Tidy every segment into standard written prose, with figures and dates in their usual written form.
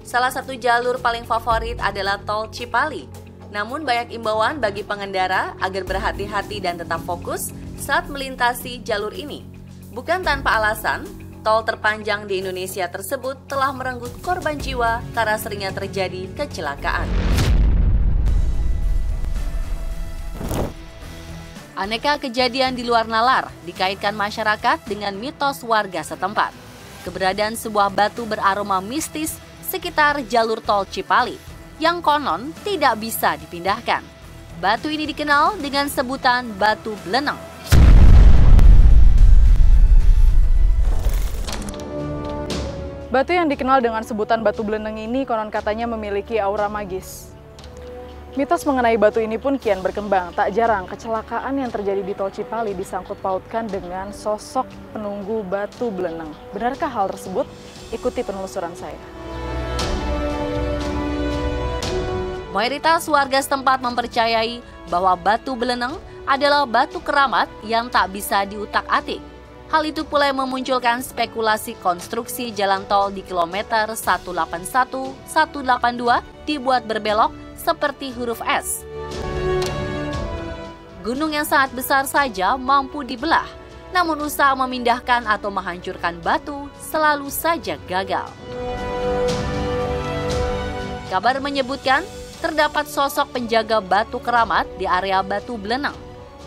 Salah satu jalur paling favorit adalah Tol Cipali. Namun banyak imbauan bagi pengendara agar berhati-hati dan tetap fokus saat melintasi jalur ini. Bukan tanpa alasan, tol terpanjang di Indonesia tersebut telah merenggut korban jiwa karena seringnya terjadi kecelakaan. Aneka kejadian di luar nalar dikaitkan masyarakat dengan mitos warga setempat. Keberadaan sebuah batu beraroma mistis sekitar jalur tol Cipali yang konon tidak bisa dipindahkan. Batu ini dikenal dengan sebutan batu beleneng. Batu yang dikenal dengan sebutan batu beleneng ini konon katanya memiliki aura magis. Mitos mengenai batu ini pun kian berkembang. Tak jarang kecelakaan yang terjadi di tol Cipali disangkut pautkan dengan sosok penunggu batu beleneng. Benarkah hal tersebut? Ikuti penelusuran saya. Mayoritas warga setempat mempercayai bahwa batu beleneng adalah batu keramat yang tak bisa diutak-atik. Hal itu pula yang memunculkan spekulasi konstruksi jalan tol di kilometer 181-182 dibuat berbelok seperti huruf S. Gunung yang sangat besar saja mampu dibelah, namun usaha memindahkan atau menghancurkan batu selalu saja gagal. Kabar menyebutkan terdapat sosok penjaga batu keramat di area batu beleneng.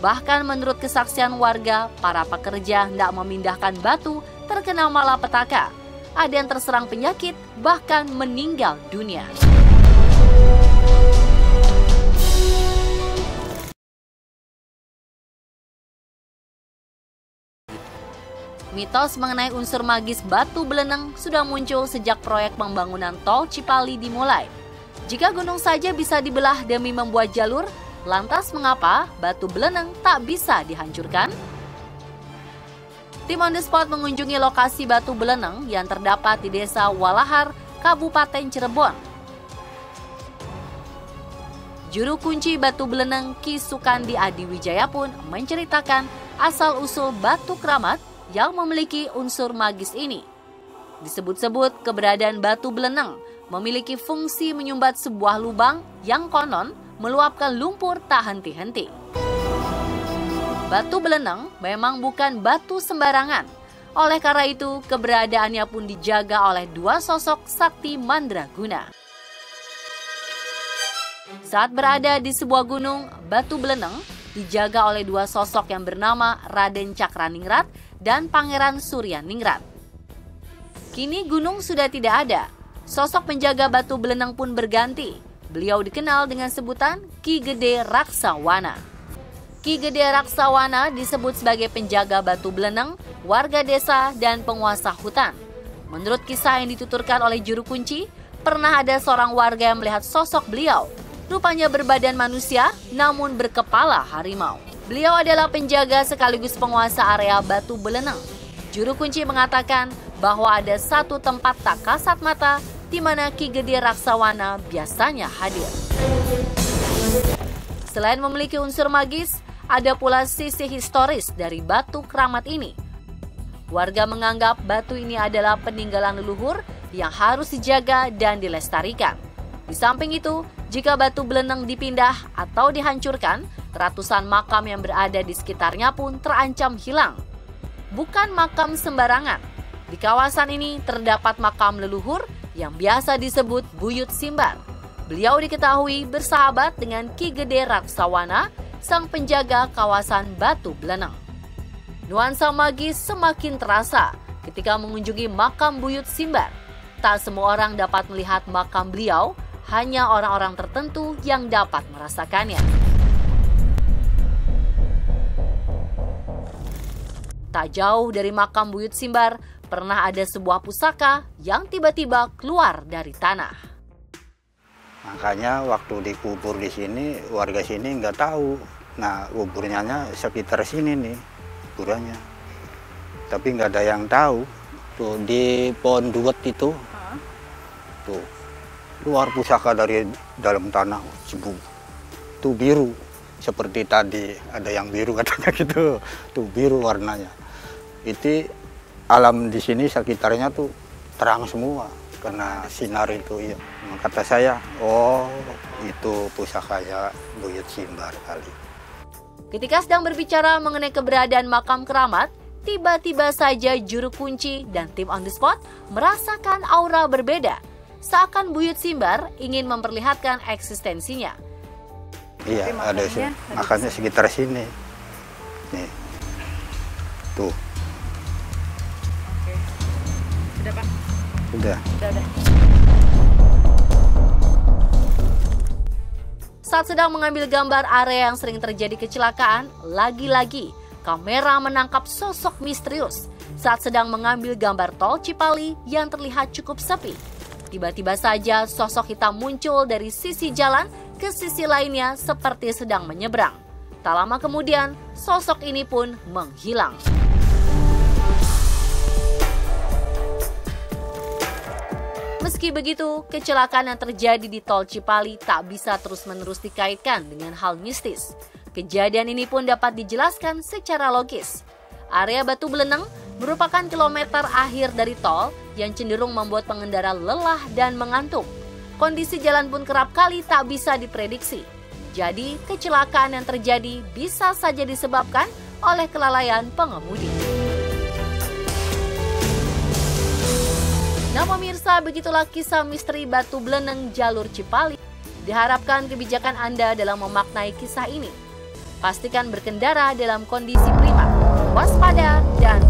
Bahkan menurut kesaksian warga, para pekerja hendak memindahkan batu terkena malapetaka. Ada yang terserang penyakit, bahkan meninggal dunia. Mitos mengenai unsur magis batu beleneng sudah muncul sejak proyek pembangunan tol Cipali dimulai. Jika gunung saja bisa dibelah demi membuat jalur, lantas mengapa batu beleneng tak bisa dihancurkan? Tim on the spot mengunjungi lokasi batu beleneng yang terdapat di Desa Walahar, Kabupaten Cirebon. Juru kunci batu beleneng Ki Sukandi Adi Wijaya pun menceritakan asal-usul batu keramat yang memiliki unsur magis ini. Disebut-sebut keberadaan batu beleneng memiliki fungsi menyumbat sebuah lubang yang konon meluapkan lumpur tak henti-henti. Batu beleneng memang bukan batu sembarangan. Oleh karena itu, keberadaannya pun dijaga oleh dua sosok sakti mandraguna. Saat berada di sebuah gunung, batu beleneng dijaga oleh dua sosok yang bernama Raden Cakraningrat dan Pangeran Suryaningrat. Kini gunung sudah tidak ada. Sosok penjaga batu beleneng pun berganti. Beliau dikenal dengan sebutan Ki Gede Raksawana. Ki Gede Raksawana disebut sebagai penjaga batu beleneng, warga desa, dan penguasa hutan. Menurut kisah yang dituturkan oleh juru kunci, pernah ada seorang warga yang melihat sosok beliau. Rupanya berbadan manusia, namun berkepala harimau. Beliau adalah penjaga sekaligus penguasa area batu beleneng. Juru kunci mengatakan bahwa ada satu tempat tak kasat mata di mana Ki Gede Raksawana biasanya hadir. Selain memiliki unsur magis, ada pula sisi historis dari batu keramat ini. Warga menganggap batu ini adalah peninggalan leluhur yang harus dijaga dan dilestarikan. Di samping itu, jika batu beleneng dipindah atau dihancurkan, ratusan makam yang berada di sekitarnya pun terancam hilang. Bukan makam sembarangan. Di kawasan ini terdapat makam leluhur yang biasa disebut Buyut Simbar. Beliau diketahui bersahabat dengan Ki Gede Raksawana, sang penjaga kawasan batu beleneng. Nuansa magis semakin terasa ketika mengunjungi makam Buyut Simbar. Tak semua orang dapat melihat makam beliau, hanya orang-orang tertentu yang dapat merasakannya. Tak jauh dari makam Buyut Simbar, pernah ada sebuah pusaka yang tiba-tiba keluar dari tanah. Makanya waktu dikubur di sini, warga sini nggak tahu. Nah, kuburnya sekitar sini nih, kuburannya. Tapi nggak ada yang tahu. Tuh di pohon duet itu, tuh keluar pusaka dari dalam tanah, cebu. Tuh biru, seperti tadi ada yang biru katanya gitu. Tuh biru warnanya. Itu alam di sini sekitarnya tuh terang semua. kena sinar itu ya. Kata saya, oh itu pusakanya Buyut Simbar kali. Ketika sedang berbicara mengenai keberadaan makam keramat, tiba-tiba saja juru kunci dan tim on the spot merasakan aura berbeda. Seakan Buyut Simbar ingin memperlihatkan eksistensinya. Iya, ada sih. Makanya sekitar sini. Nih. Tuh. Oke. Sudah, Pak? Udah. Udah. Saat sedang mengambil gambar area yang sering terjadi kecelakaan, lagi-lagi kamera menangkap sosok misterius saat sedang mengambil gambar tol Cipali yang terlihat cukup sepi. Tiba-tiba saja sosok hitam muncul dari sisi jalan ke sisi lainnya seperti sedang menyeberang. Tak lama kemudian, sosok ini pun menghilang. Meski begitu, kecelakaan yang terjadi di tol Cipali tak bisa terus-menerus dikaitkan dengan hal mistis. Kejadian ini pun dapat dijelaskan secara logis. Area Batu Beleneng merupakan kilometer akhir dari tol yang cenderung membuat pengendara lelah dan mengantuk. Kondisi jalan pun kerap kali tak bisa diprediksi. Jadi, kecelakaan yang terjadi bisa saja disebabkan oleh kelalaian pengemudi. Nah pemirsa, begitulah kisah misteri Batu Beleneng jalur Cipali. Diharapkan kebijakan Anda dalam memaknai kisah ini. Pastikan berkendara dalam kondisi prima, waspada, dan